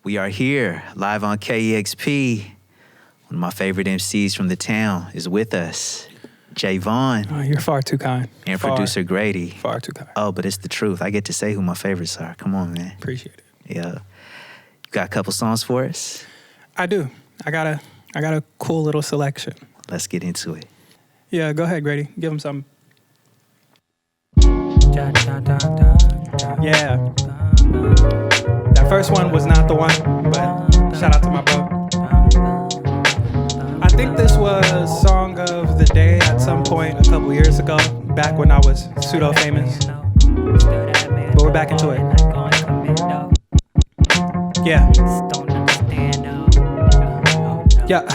We are here, live on KEXP. One of my favorite MCs from the town is with us, Javon. Oh, you're far too kind. And producer Grady. Far too kind. Oh, but it's the truth. I get to say who my favorites are. Come on, man. Appreciate it. Yeah. You got a couple songs for us? I do. I got a cool little selection. Let's get into it. Yeah, go ahead, Grady. Give him some. Yeah. That first one was not the one, but shout out to my bro. I think this was Song of the Day at some point a couple years ago, back when I was pseudo-famous. But we're back into it. Yeah. Yeah.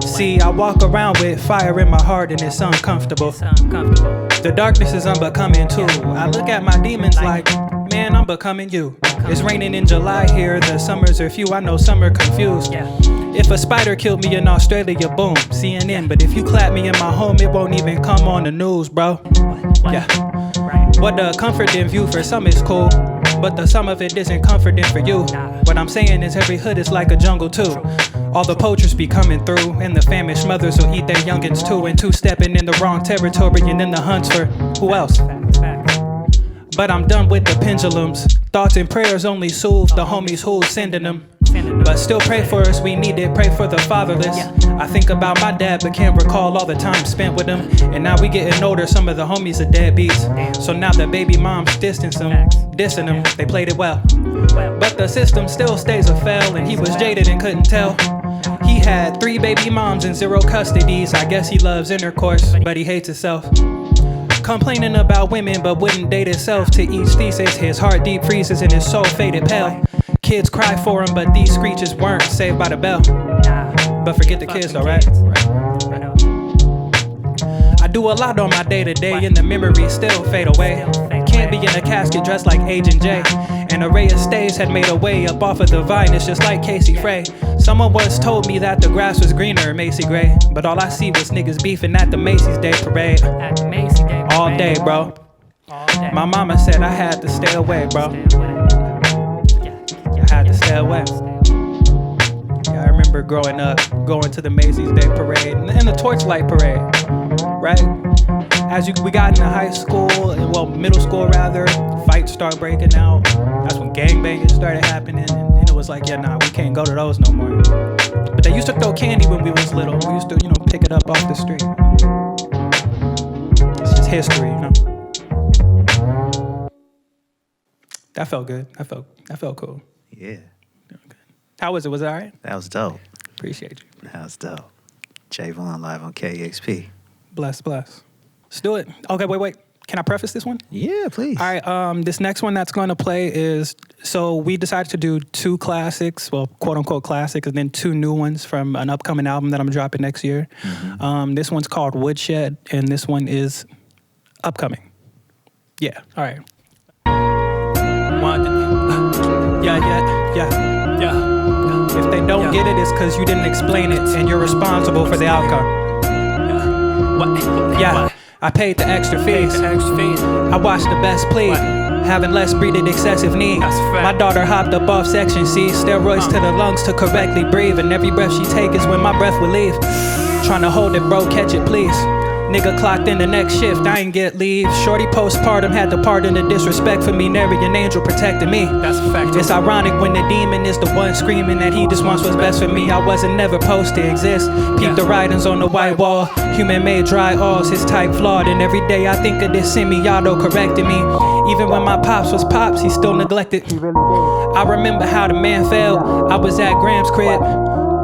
See, I walk around with fire in my heart and it's uncomfortable. The darkness is unbecoming too. I look at my demons like, man, I'm becoming you. It's raining in July here, the summers are few, I know some are confused. If a spider killed me in Australia, boom, CNN. But if you clap me in my home, it won't even come on the news, bro. Yeah. What the comforting view for some is cool, but the sum of it isn't comforting for you. What I'm saying is every hood is like a jungle too. All the poachers be coming through, and the famished mothers will eat their youngins too. And two-stepping in the wrong territory, and then the hunts for who else? But I'm done with the pendulums. Thoughts and prayers only soothe the homies who's sending them. But still pray for us, we need it, pray for the fatherless. I think about my dad, but can't recall all the time spent with him. And now we getting older, some of the homies are deadbeats. So now the baby moms dissing them, they played it well. But the system still stays a fail, and he was jaded and couldn't tell. He had 3 baby moms and 0 custodies. I guess he loves intercourse, but he hates himself. Complaining about women, but wouldn't date himself. To each thesis, his heart deep freezes and his soul faded pale. Kids cry for him, but these screeches weren't saved by the bell. But forget the kids, alright? I do a lot on my day-to-day, and the memories still fade away. Can't be in a casket dressed like Agent J. An array of staves had made a way up off of the vine, it's just like Casey Frey. Someone once told me that the grass was greener in Macy Gray, but all I see was niggas beefing at the Macy's Day Parade. All day, bro. My mama said I had to stay away, bro. I had to stay away. Yeah, I remember growing up, going to the Macy's Day Parade and the Torchlight Parade, right? As we got into high school, well, middle school rather, fights start breaking out. That's when gangbanging started happening, and it was like, yeah, nah, we can't go to those no more. But they used to throw candy when we was little. We used to, pick it up off the street. It's just history, That felt good. That felt cool. Yeah. How was it? Was it all right? That was dope. Appreciate you. That was dope. Javon live on KEXP. Bless. Let's do it. Okay, wait. Can I preface this one? Yeah, please. All right, this next one that's going to play is, so we decided to do 2 classics, well, quote-unquote classics, and then 2 new ones from an upcoming album that I'm dropping next year. Mm-hmm. This one's called WOODSHED, and this one is upcoming. Yeah, all right. Yeah. If they don't get it, it's because you didn't explain it, and you're responsible for the outcome. Yeah. I paid the extra fees. I watched the best plead. Having less breeded excessive need. My daughter hopped up off section C. Steroids to the lungs to correctly breathe. And every breath she take is when my breath will leave. Trying to hold it, bro, catch it, please. Nigga clocked in the next shift, I ain't get leave. Shorty postpartum had to pardon the disrespect for me. Nary an angel protecting me. That's a fact. It's ironic when the demon is the one screaming that he just wants what's best for me. I wasn't never supposed to exist. Peep the writings on the white wall. Human made dry alls, his type flawed. And every day I think of this semi-auto correcting me. Even when my pops was pops, he still neglected. I remember how the man felt. I was at Graham's crib,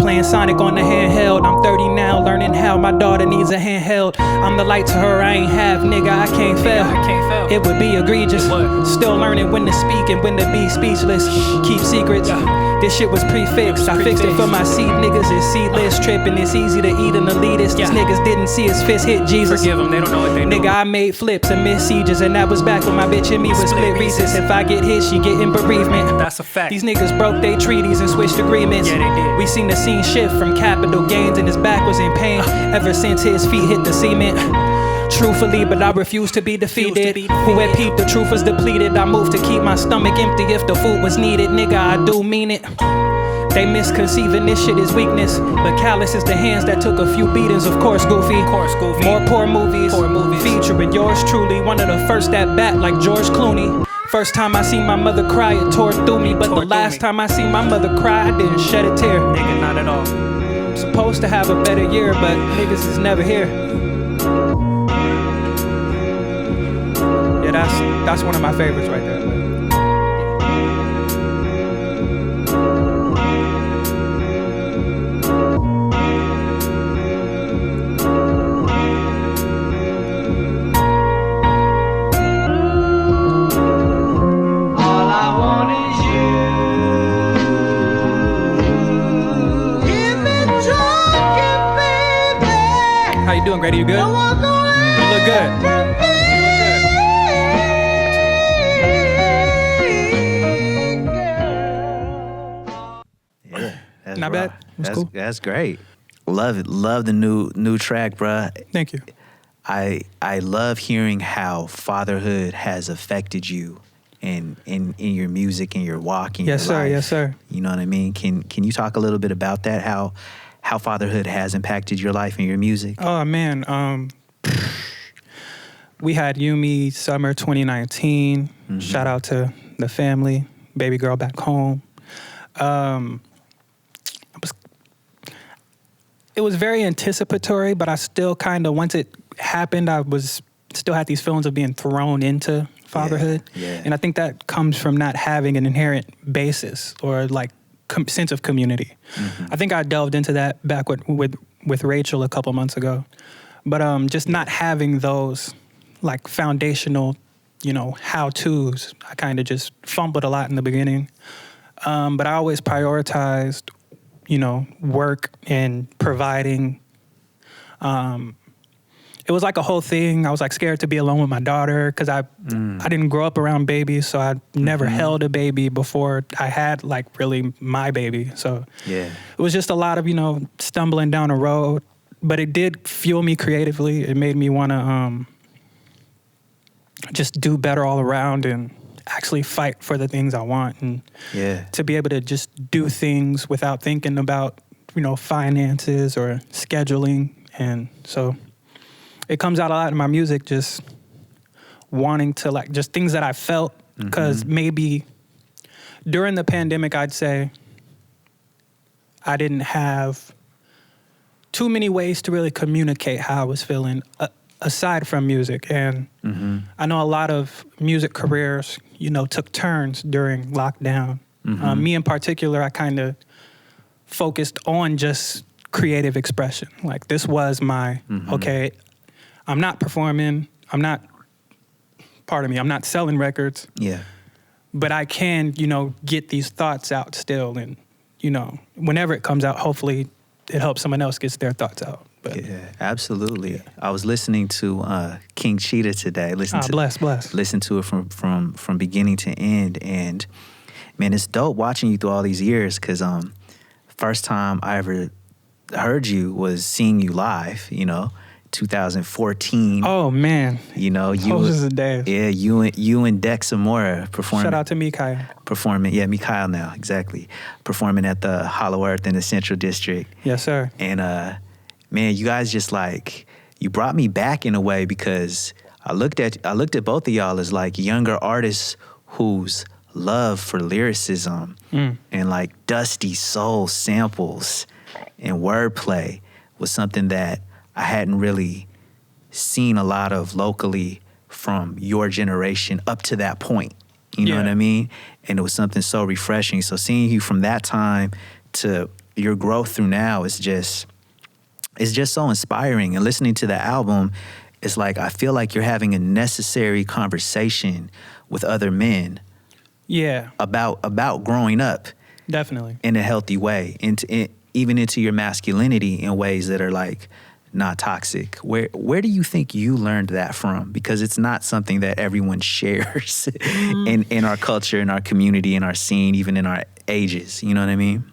playing Sonic on the handheld. I'm 30 now, learning how my daughter needs a handheld. I'm the light to her, I ain't have, nigga, I can't fail. It would be egregious. Still learning when to speak and when to be speechless. Keep secrets. This shit was prefixed. I fixed it for my seed niggas. It's seedless tripping. It's easy to eat an elitist. These niggas didn't see his fist hit Jesus. Forgive them, they don't know what they do. Nigga, I made flips and missed sieges, and that was back when my bitch and me was split Reese's. If I get hit, she getting bereavement. That's a fact. These niggas broke they treaties and switched agreements. Yeah, they did. We seen the seen shift from capital gains and his back was in pain ever since his feet hit the cement. Truthfully, but I refuse to be defeated. Who had peeped, the truth was depleted. I moved to keep my stomach empty if the food was needed. Nigga, I do mean it. They misconceiving this shit is weakness, but callous is the hands that took a few beatings. Of course, goofy. More poor movies. Featuring yours truly. One of the first at bat like George Clooney. First time I seen my mother cry, it tore through me. But the last time I seen my mother cry, I didn't shed a tear. Nigga, not at all. Supposed to have a better year, but niggas is never here. Yeah, that's one of my favorites right there. How you doing, Grady? You good? You look good. Not bad. Cool. That's great. Love it. Love the new track, bruh. Thank you. I love hearing how fatherhood has affected you in your music and your walk and yes, your life. Yes, sir. You know what I mean? Can you talk a little bit about that? How fatherhood has impacted your life and your music? Oh man, we had Yumi summer 2019. Mm-hmm. Shout out to the family, baby girl back home. It was very anticipatory, but I still kind of, once it happened, I was still had these feelings of being thrown into fatherhood. Yeah. And I think that comes from not having an inherent basis or like sense of community. Mm-hmm. I think I delved into that back with Rachel a couple months ago. But just not having those like foundational, how-tos, I kind of just fumbled a lot in the beginning. But I always prioritized work and providing. It was like a whole thing. I was like scared to be alone with my daughter because I didn't grow up around babies, so I never held a baby before I had like really my baby. So it was just a lot of stumbling down a road, but it did fuel me creatively. It made me want to just do better all around and actually fight for the things I want, and to be able to just do things without thinking about finances or scheduling. And so it comes out a lot in my music, just wanting to like just things that I felt, because maybe during the pandemic I'd say I didn't have too many ways to really communicate how I was feeling aside from music. And I know a lot of music careers, took turns during lockdown. Me in particular, I kind of focused on just creative expression. Like this was my, okay, I'm not performing, I'm not selling records. Yeah. But I can, get these thoughts out still. And, whenever it comes out, hopefully it helps someone else get their thoughts out. But, yeah, absolutely. Yeah. I was listening to King Cheetah today. Bless. Listen to it from beginning to end, and man, it's dope watching you through all these years. Because first time I ever heard you was seeing you live. 2014. Oh man, those are the days. Yeah, you and Dex Amora performing. Shout out to Mikhail. Performing, Mikhail now exactly. Performing at the Hollow Earth in the Central District. Yes, sir. And man, you guys just like, you brought me back in a way, because I looked at both of y'all as like younger artists whose love for lyricism and like dusty soul samples and wordplay was something that I hadn't really seen a lot of locally from your generation up to that point. You know what I mean? And it was something so refreshing. So seeing you from that time to your growth through now is just, it's just so inspiring. And listening to the album, it's like I feel like you're having a necessary conversation with other men. Yeah. About growing up. Definitely. In a healthy way, even into your masculinity in ways that are like not toxic. Where do you think you learned that from? Because it's not something that everyone shares in our culture, in our community, in our scene, even in our ages. You know what I mean?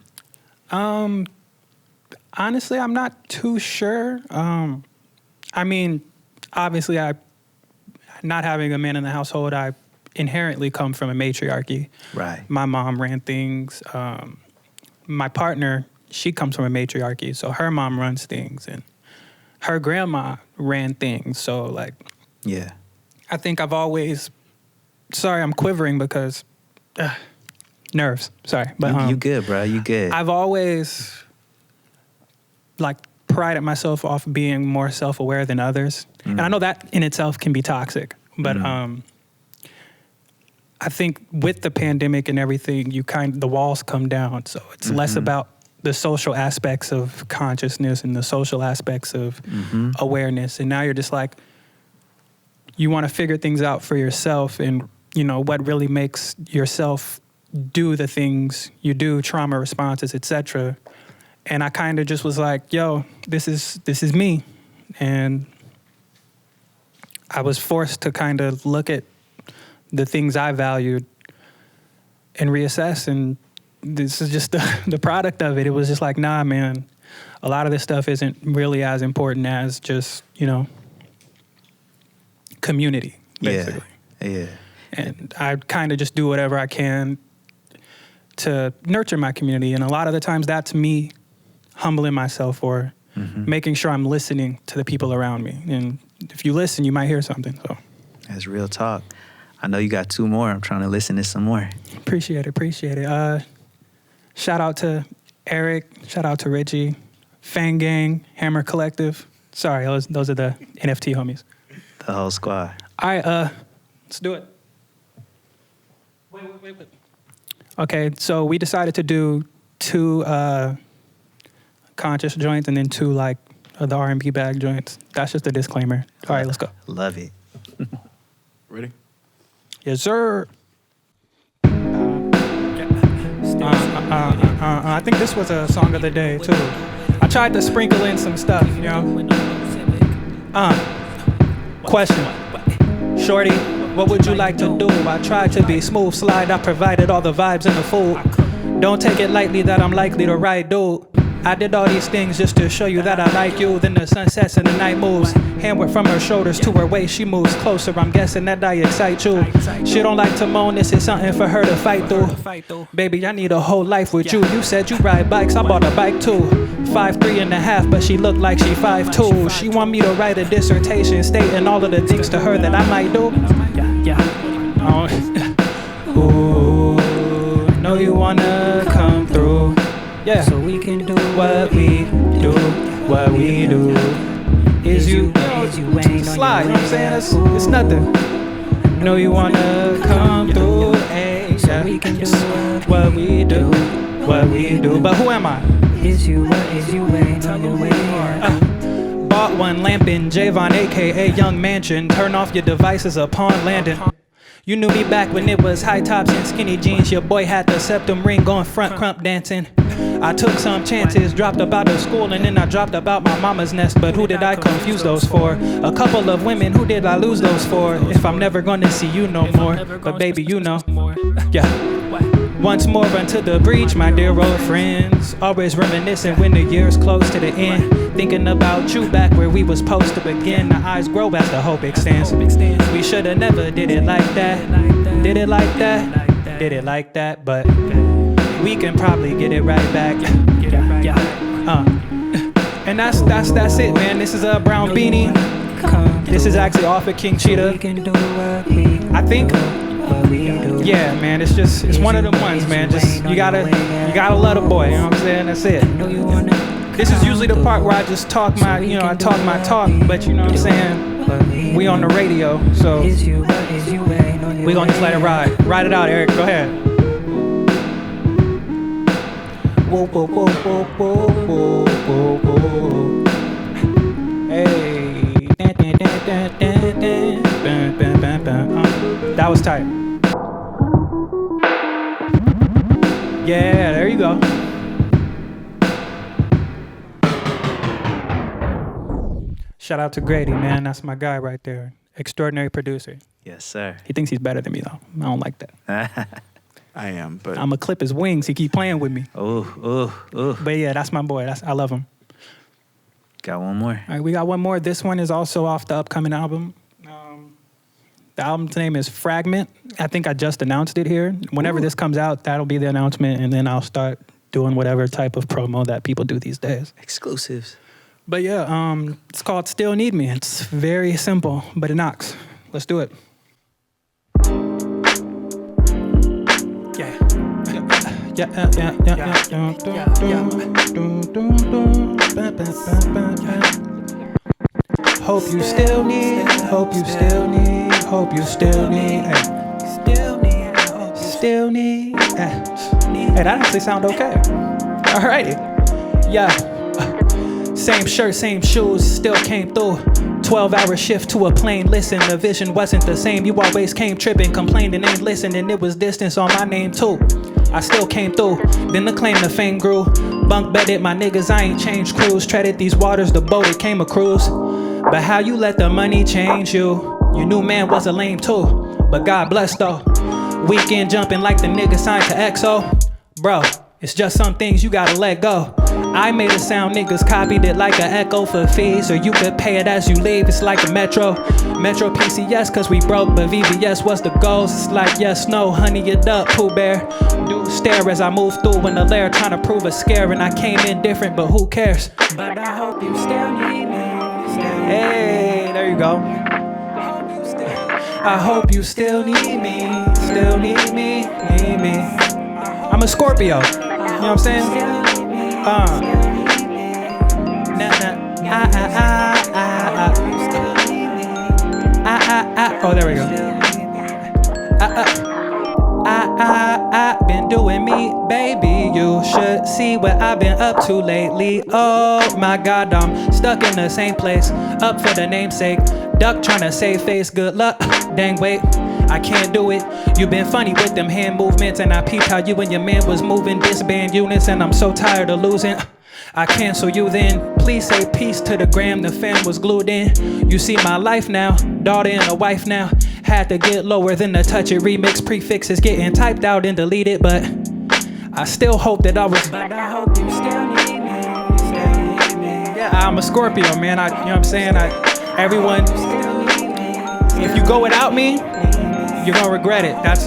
Honestly, I'm not too sure. I mean, obviously, not having a man in the household, I inherently come from a matriarchy. Right. My mom ran things. My partner, she comes from a matriarchy, so her mom runs things, and her grandma ran things. So, like, Yeah. I think I've always. Sorry, I'm quivering because nerves. Sorry, but you good, bro. You good. I've always like prided myself off being more self-aware than others, and I know that in itself can be toxic. But I think with the pandemic and everything, the walls come down, so it's less about the social aspects of consciousness and the social aspects of awareness, and now you're just like you want to figure things out for yourself, and you know what really makes yourself do the things you do, trauma responses, etc. And I kind of just was like, yo, this is me. And I was forced to kind of look at the things I valued and reassess. And this is just the product of it. It was just like, nah, man, a lot of this stuff isn't really as important as just, you know, community, basically. Yeah. And I kind of just do whatever I can to nurture my community. And a lot of the times that's me humbling myself or making sure I'm listening to the people around me. And if you listen, you might hear something. So that's real talk. I know you got 2 more. I'm trying to listen to some more. Appreciate it. Shout out to Erick. Shout out to Richie. Fang Gang, Hammer Collective. Sorry, those are the NFT homies. The whole squad. All right, let's do it. Wait. Okay, so we decided to do 2 conscious joints and then 2 like the R&B bag joints. That's just a disclaimer. All right, let's go. Love it. Ready? Yes, sir. I think this was a song of the day too. I tried to sprinkle in some stuff, you know. Question. Shorty, what would you like to do? I tried to be smooth slide. I provided all the vibes and the food. Don't take it lightly that I'm likely to ride, dude. I did all these things just to show you that I like you. Then the sun sets and the night moves. Handward from her shoulders to her waist, she moves closer. I'm guessing that I excite you. She don't like to moan, this is something for her to fight through. Baby, I need a whole life with you. You said you ride bikes, I bought a bike too. 5'3.5", but she looked like she 5'2". She want me to write a dissertation stating all of the things to her that I might do. Ooh, know you wanna come through. Yeah. So we can do what we do, what we do. Is you slide, you know what I'm saying? It's nothing. Know you wanna come through, ayy. So we can do what we do, what we do. But who am I? Is you, ain't on your way here. Bought one lamp in Javon, aka Young Mansion. Turn off your devices upon landing. You knew me back when it was high tops and skinny jeans. Your boy had the septum ring going front crump dancing. I took some chances, dropped up out of school, and then I dropped up out my mama's nest. But who did I confuse those for? A couple of women, who did I lose those for? If I'm never gonna see you no more, but baby, you know. Yeah. Once more run to the breach, my dear old friends. Always reminiscing when the year's close to the end. Thinking about you back where we was supposed to begin. The eyes grow as the hope extends. We shoulda never did it like that. Did it like that? Did it like that? But we can probably get it right back. And that's it, man. This is a brown beanie. This is actually off of King Cheetah. I think. Yeah, man, it's one of them ones, man. Just you gotta love the boy, you know what I'm saying? That's it. This is usually the part where I just talk my talk, but you know what I'm saying? We on the radio, so we gonna just let it ride. Ride it out, Erick. Go ahead. Whoa, whoa, whoa, whoa, whoa, whoa, whoa. Hey. That was tight. Yeah, there you go. Shout out to Grady, man. That's my guy right there. Extraordinary producer. Yes, sir. He thinks he's better than me, though. I don't like that. I am, but I'm going to clip his wings. He keep playing with me. Oh. But yeah, that's my boy. I love him. Got one more. All right, we got one more. This one is also off the upcoming album. The album's name is Fragment. I think I just announced it here. Whenever this comes out, that'll be the announcement, and then I'll start doing whatever type of promo that people do these days. Exclusives. But yeah, it's called Still Need Me. It's very simple, but it knocks. Let's do it. Hope you still need, hope you still need, hope you still need, still need, Hey, that actually sound okay. Alrighty, yeah. Same shirt, same shoes, still came through. 12-hour shift to a plane, listen, the vision wasn't the same. You always came tripping, complained and ain't listening. It was distance on my name too. I still came through, then the claim to fame grew. Bunk bedded, my niggas, I ain't changed crews. Treaded these waters, the boat, it came a cruise. But how you let the money change you? You knew man was a lame too, but God bless though. Weekend jumping like the nigga signed to EXO. Bro, it's just some things you gotta let go. I made a sound, niggas copied it like an echo for fees. Or you could pay it as you leave, it's like a Metro PCS, cause we broke, but VVS was the goals. It's like yes, no, honey it up, Pooh Bear. Dude stare as I move through in the lair, trying to prove a scare. And I came in different, but who cares? But I hope you still need me. Hey, there you go. I hope you still need me, need me. I'm a Scorpio, you know what I'm saying? Oh, there we go. I've been doing me, baby. You should see what I've been up to lately. Oh my God, I'm stuck in the same place. Up for the namesake. Duck trying to save face. Good luck. Dang, wait. I can't do it. You've been funny with them hand movements, and I peeped how you and your man was moving disband units, and I'm so tired of losing. I cancel you then. Please say peace to the gram, the fam was glued in. You see my life now, daughter and a wife now. Had to get lower than the touch it remix. Prefixes getting typed out and deleted, but I still hope that I was. But I hope you still need me. Yeah, I'm a Scorpio, man. You know what I'm saying? Everyone, if you go without me, you're gonna regret it. That's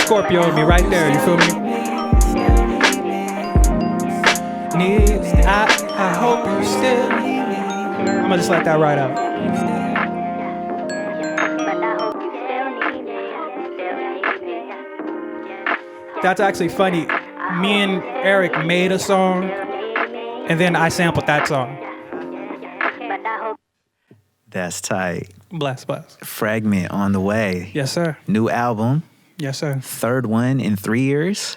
Scorpio in me right there. You feel me? I hope you still need me. I'm gonna just let that ride out. That's actually funny. Me and Erick made a song, and then I sampled that song. That's tight. Bless. Fragment on the way. Yes, sir. New album. Yes, sir. Third one in 3 years.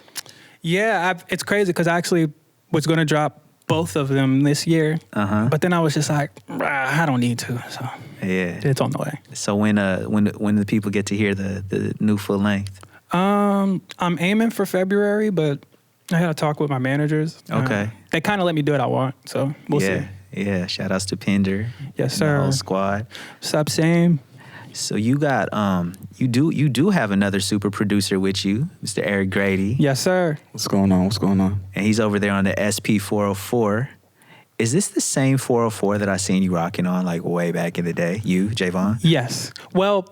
Yeah, it's crazy because I actually was going to drop both of them this year. But then I was just like, I don't need to. So yeah, it's on the way. So when do the people get to hear the new full length? I'm aiming for February, but I had to talk with my managers. Okay. They kind of let me do what I want, so we'll see. Yeah, shout outs to Pender. Yes, sir. The whole squad. Sup, same. So you got you do have another super producer with you, Mr. Erick Grady. Yes, sir. What's going on? And he's over there on the SP 404. Is this the same 404 that I seen you rocking on like way back in the day? You, Javon? Yes. Well,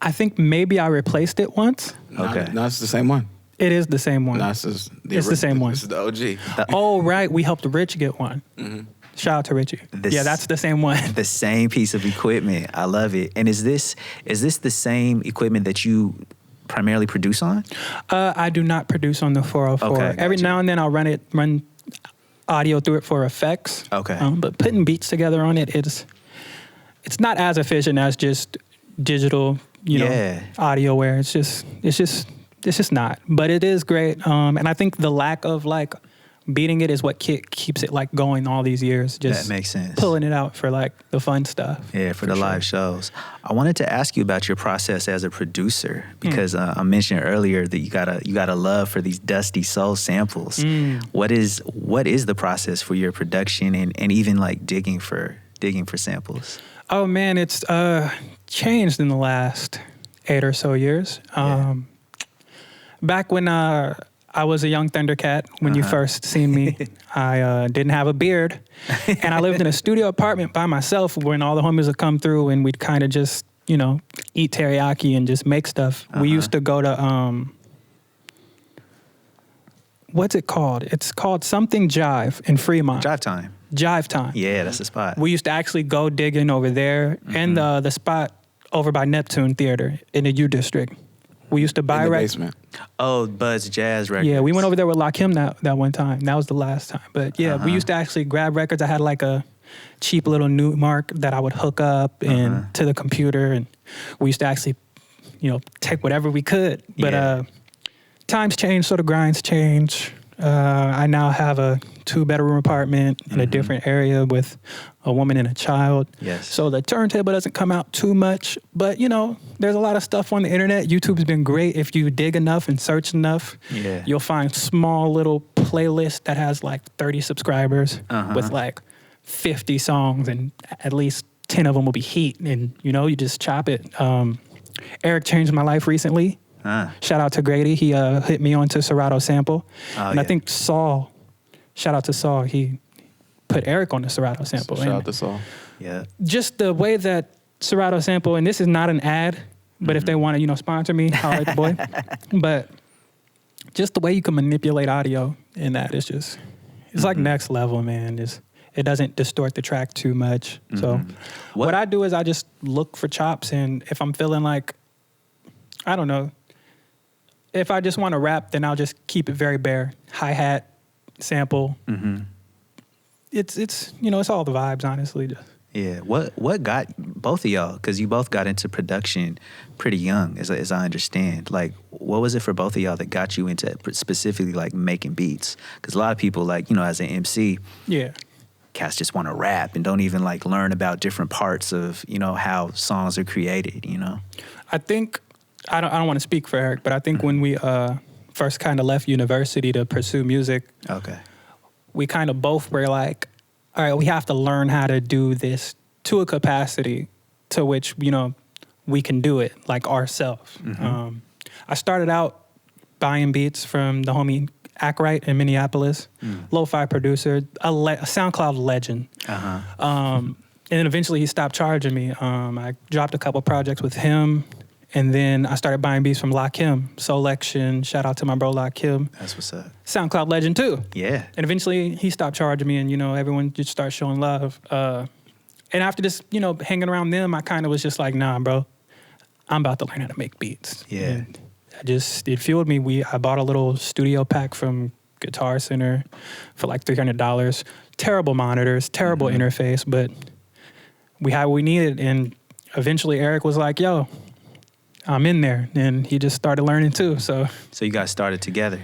I think maybe I replaced it once. Okay. No, it's the same one. It is the same one. No, it's the same one. This is the OG. Oh, right. We helped Rich get one. Mm-hmm. Shout out to Richie. Yeah, that's the same one. The same piece of equipment. I love it. And is this the same equipment that you primarily produce on? I do not produce on the 404. Okay, Every now and then I'll run audio through it for effects. Okay. But putting beats together on it, it's not as efficient as just digital, audio where it's just not. But it is great. And I think the lack of like beating it is what keeps it like going all these years. Just that makes sense. Pulling it out for like the fun stuff. Yeah, for the live shows. I wanted to ask you about your process as a producer because I mentioned earlier that you got a love for these dusty soul samples. What is the process for your production and even like digging for samples? Oh man, it's changed in the last 8 or so years. Back when I I was a young Thundercat when you first seen me. I didn't have a beard, and I lived in a studio apartment by myself when all the homies would come through, and we'd kind of just, eat teriyaki and just make stuff. We used to go to, what's it called? It's called something Jive in Fremont. Drive time. Jive Time. Yeah, that's the spot. We used to actually go digging over there, and the spot over by Neptune Theater in the U District. We used to buy In the basement. Oh, Buzz Jazz Records. Yeah, we went over there with Lakim that one time. That was the last time. But yeah, we used to actually grab records. I had like a cheap little Newmark that I would hook up and to the computer, and we used to actually, take whatever we could. But times change, so the grinds change. I now have a 2-bedroom apartment in a different area with a woman and a child. Yes. So the turntable doesn't come out too much, but there's a lot of stuff on the internet. YouTube's been great. If you dig enough and search enough, you'll find small little playlists that has like 30 subscribers with like 50 songs, and at least 10 of them will be heat, and you just chop it. Erick changed my life recently. Shout out to Grady. He hit me onto Serato Sample. I think Saul, shout out to Saul, he put Erick on the Serato Sample. Shout out to Saul. Yeah. Just the way that Serato Sample, and this is not an ad, but if they want to, sponsor me, holler at the boy. But just the way you can manipulate audio in that is just, it's like next level, man. It doesn't distort the track too much. So what I do is I just look for chops, and if I'm feeling like, I don't know, if I just want to rap, then I'll just keep it very bare. Hi-hat, sample. It's it's all the vibes, honestly. Yeah. What got both of y'all? Because you both got into production pretty young, as I understand. Like, what was it for both of y'all that got you into specifically like making beats? Because a lot of people, like, as an MC, cats just want to rap and don't even like learn about different parts of how songs are created. I think. I don't want to speak for Erick, but I think when we first kind of left university to pursue music, we kind of both were like, all right, we have to learn how to do this to a capacity to which, we can do it like ourselves. I started out buying beats from the homie Ackright in Minneapolis, lo-fi producer, a SoundCloud legend. And then eventually he stopped charging me. I dropped a couple projects with him. And then I started buying beats from Lakim, Solection. Shout out to my bro Lakim. That's what's up. SoundCloud legend too. Yeah. And eventually he stopped charging me, and everyone just started showing love. And after this, hanging around them, I kind of was just like, nah, bro, I'm about to learn how to make beats. Yeah. And it fueled me. I bought a little studio pack from Guitar Center for like $300. Terrible monitors, terrible interface, but we had what we needed. And eventually Erick was like, yo, I'm in there, and he just started learning too. So you guys started together.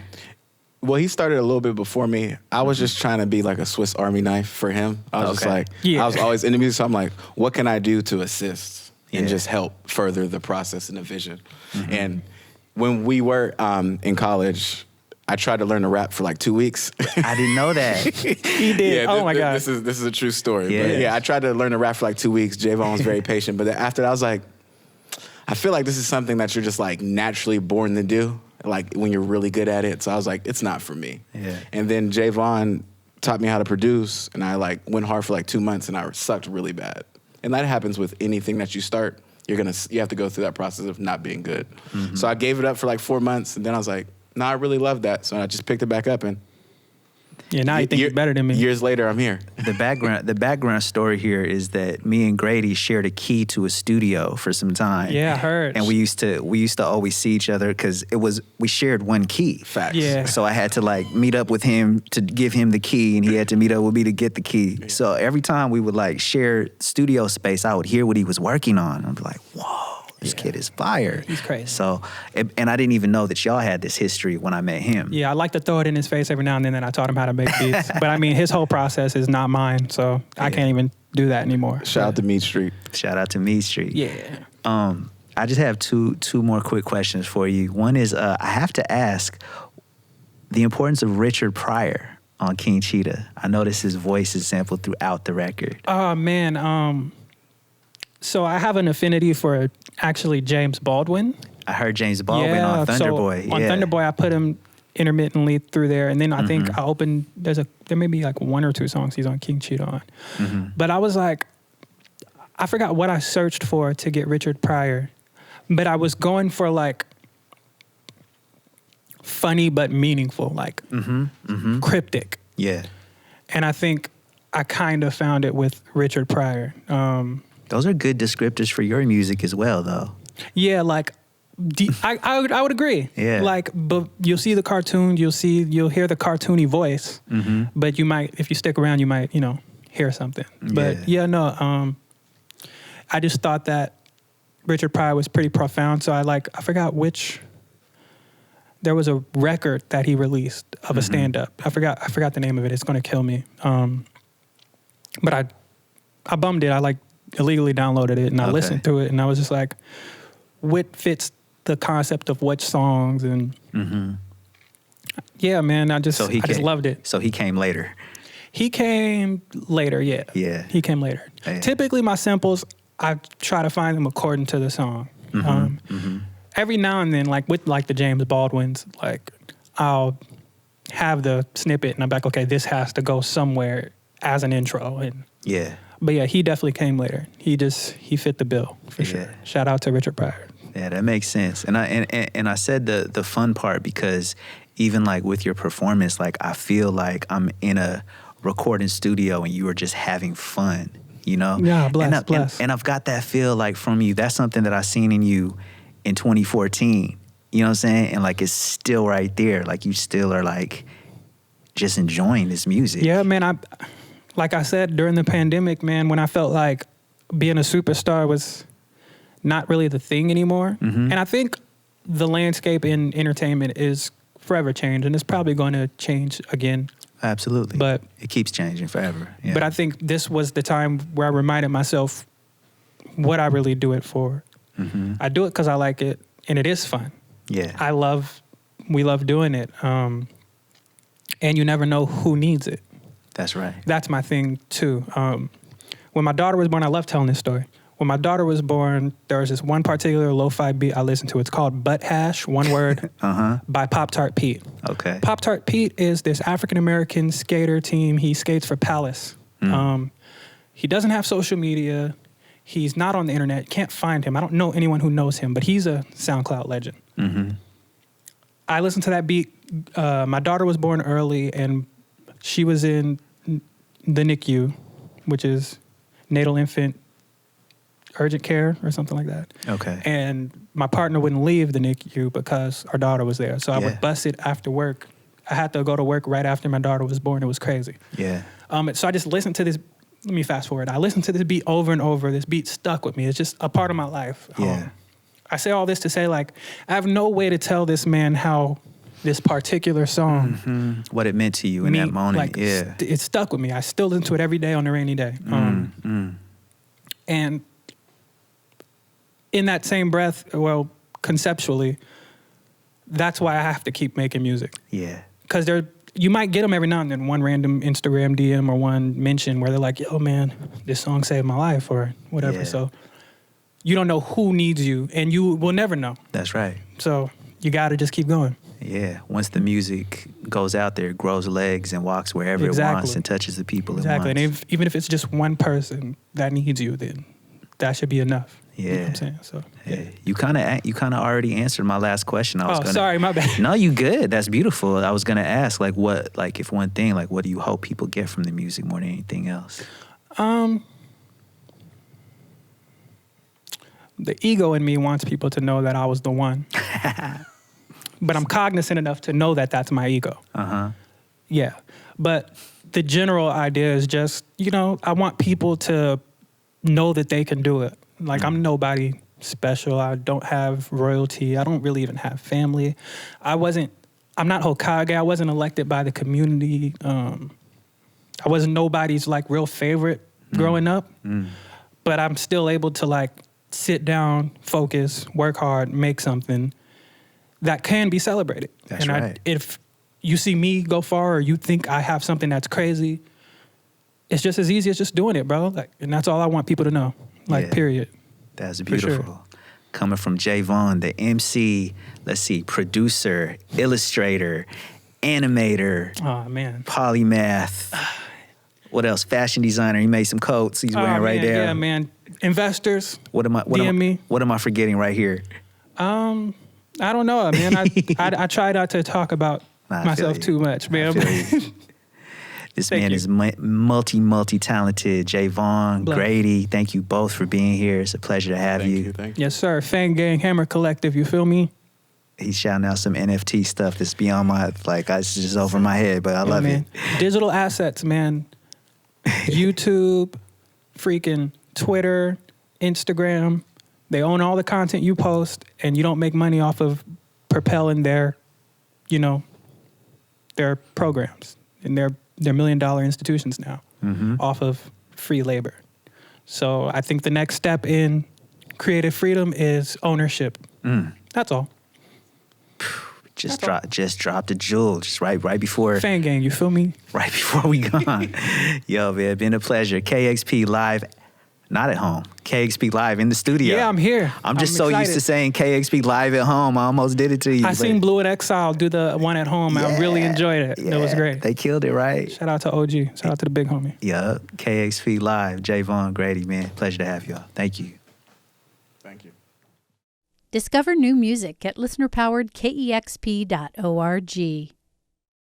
Well, he started a little bit before me. I was just trying to be like a Swiss Army knife for him. I was just like, I was always into music, so I'm like, what can I do to assist and just help further the process and the vision? And when we were in college, I tried to learn to rap for like 2 weeks. I didn't know that. He did. Oh my God. This is a true story. Yeah. But I tried to learn to rap for like 2 weeks. Javon was very patient, but then after that, I was like, I feel like this is something that you're just like naturally born to do, like when you're really good at it. So I was like, it's not for me. Yeah. And then Javon taught me how to produce, and I like went hard for like 2 months, and I sucked really bad. And that happens with anything that you start. You have to go through that process of not being good. So I gave it up for like 4 months, and then I was like, no, I really love that. So I just picked it back up, and now you think you're better than me. Years later, I'm here. The background story here is that me and Grady shared a key to a studio for some time. Yeah, I heard. And we used to always see each other because we shared one key. Facts. Yeah. So I had to like meet up with him to give him the key, and he had to meet up with me to get the key. Yeah. So every time we would like share studio space, I would hear what he was working on. I'd be like, whoa. This kid is fire. He's crazy. So, and I didn't even know that y'all had this history when I met him. Yeah, I like to throw it in his face every now and then, and I taught him how to make beats. But I mean, his whole process is not mine, so I can't even do that anymore. Shout out to Mead Street. Shout out to Mead Street. Yeah. I just have two more quick questions for you. One is, I have to ask the importance of Richard Pryor on King Cheetah. I notice his voice is sampled throughout the record. Oh, man. So I have an affinity for actually James Baldwin. I heard James Baldwin on Thunder Boy. On Thunder Boy, I put him intermittently through there. And then I think I opened, there may be like 1 or 2 songs he's on King Cheetah on. But I was like, I forgot what I searched for to get Richard Pryor, but I was going for like funny but meaningful, like cryptic. Yeah. And I think I kind of found it with Richard Pryor. Those are good descriptors for your music as well, though. Yeah, like I would agree. Yeah. Like, but you'll see the cartoon, you'll hear the cartoony voice, but you might, if you stick around, you might, hear something. But I just thought that Richard Pryor was pretty profound. So I forgot which. There was a record that he released of a stand-up. I forgot the name of it. It's gonna kill me. But I bummed it. I illegally downloaded it and I listened to it and I was just like, what fits the concept of which songs and yeah, man. I just loved it. So he came later. He came later, yeah. Yeah. He came later. Yeah. Typically my samples, I try to find them according to the song. Every now and then, like with the James Baldwin's, like I'll have the snippet and I'm like, okay, this has to go somewhere as an intro. But yeah, he definitely came later. He fit the bill for sure. Shout out to Richard Pryor. Yeah, that makes sense. And I said the fun part because even like with your performance, like I feel like I'm in a recording studio and you are just having fun, Yeah, bless. And I've got that feel like from you. That's something that I seen in you in 2014, you know what I'm saying? And like it's still right there. Like you still are like just enjoying this music. Yeah, man. Like I said during the pandemic, man, when I felt like being a superstar was not really the thing anymore. And I think the landscape in entertainment is forever changed and it's probably going to change again. Absolutely. But it keeps changing forever. Yeah. But I think this was the time where I reminded myself what I really do it for. I do it because I like it, and it is fun. Yeah. We love doing it. And you never know who needs it. That's right. That's my thing, too. When my daughter was born, I love telling this story. When my daughter was born, there was this one particular lo-fi beat I listened to. It's called Butt Hash, one word, by Pop-Tart Pete. Okay. Pop-Tart Pete is this African-American skater team. He skates for Palace. He doesn't have social media. He's not on the internet. Can't find him. I don't know anyone who knows him, but he's a SoundCloud legend. I listened to that beat. My daughter was born early, and she was in the NICU, which is Natal Infant Urgent Care or something like that. Okay. And my partner wouldn't leave the NICU because our daughter was there. So I would bus it after work. I had to go to work right after my daughter was born. It was crazy. Yeah. So I just listened to this. Let me fast forward. I listened to this beat over and over. This beat stuck with me. It's just a part of my life. Yeah. I say all this to say, like, I have no way to tell this man how this particular song, what it meant to you in that moment. Like, it stuck with me. I still listen to it every day on a rainy day. And in that same breath, well, conceptually, that's why I have to keep making music. Yeah. Because you might get them every now and then, one random Instagram DM or one mention where they're like, yo, man, this song saved my life or whatever. Yeah. So you don't know who needs you, and you will never know. That's right. So you got to just keep going. Yeah. Once the music goes out there, it grows legs and walks wherever it wants and touches the people it wants. And even if it's just one person that needs you, then that should be enough. Yeah. You know what I'm saying? So, yeah. You kind of already answered my last question. Sorry, my bad. No, you good. That's beautiful. I was gonna ask, like, what, like, if one thing, like, what do you hope people get from the music more than anything else? The ego in me wants people to know that I was the one, but I'm cognizant enough to know that that's my ego. Yeah, but the general idea is just, I want people to know that they can do it. Like, I'm nobody special. I don't have royalty. I don't really even have family. I'm not Hokage. I wasn't elected by the community. I wasn't nobody's, like, real favorite growing up. But I'm still able to, like, sit down, focus, work hard, make something that can be celebrated. That's right. If you see me go far or you think I have something that's crazy, it's just as easy as just doing it, bro. Like, and that's all I want people to know. Like, period. That's beautiful. Sure. coming from Javon, the MC, let's see, producer, illustrator, animator, polymath. What else? Fashion designer. He made some coats he's wearing right there. Yeah, man. Investors. What am I forgetting right here? I don't know, man. I try not to talk about myself too much, man. This man is multi-talented. Javon, Grady, thank you both for being here. It's a pleasure to have you. Thank you. Yes, sir. Fang Gang Hammer Collective, you feel me? He's shouting out some NFT stuff that's beyond it's just over my head, but I love it. Digital assets, man. YouTube, freaking Twitter, Instagram. They own all the content you post, and you don't make money off of propelling their programs. And they're $1 million institutions now off of free labor. So I think the next step in creative freedom is ownership. That's all. Just dropped a jewel just right before Fan Gang, you feel me? Right before we gone. Yo, man, been a pleasure. KEXP live, not at home. KEXP live in the studio. Yeah, I'm here. I'm so used to saying KEXP live at home. I almost did it to you. I seen Blue and Exile do the one at home. I really enjoyed it. Yeah, it was great. They killed it, right? Shout out to OG. Shout out to the big homie. Yeah, KEXP live. Javon, Grady, man, pleasure to have y'all. Thank you. Thank you. Discover new music at listenerpowered KEXP.org.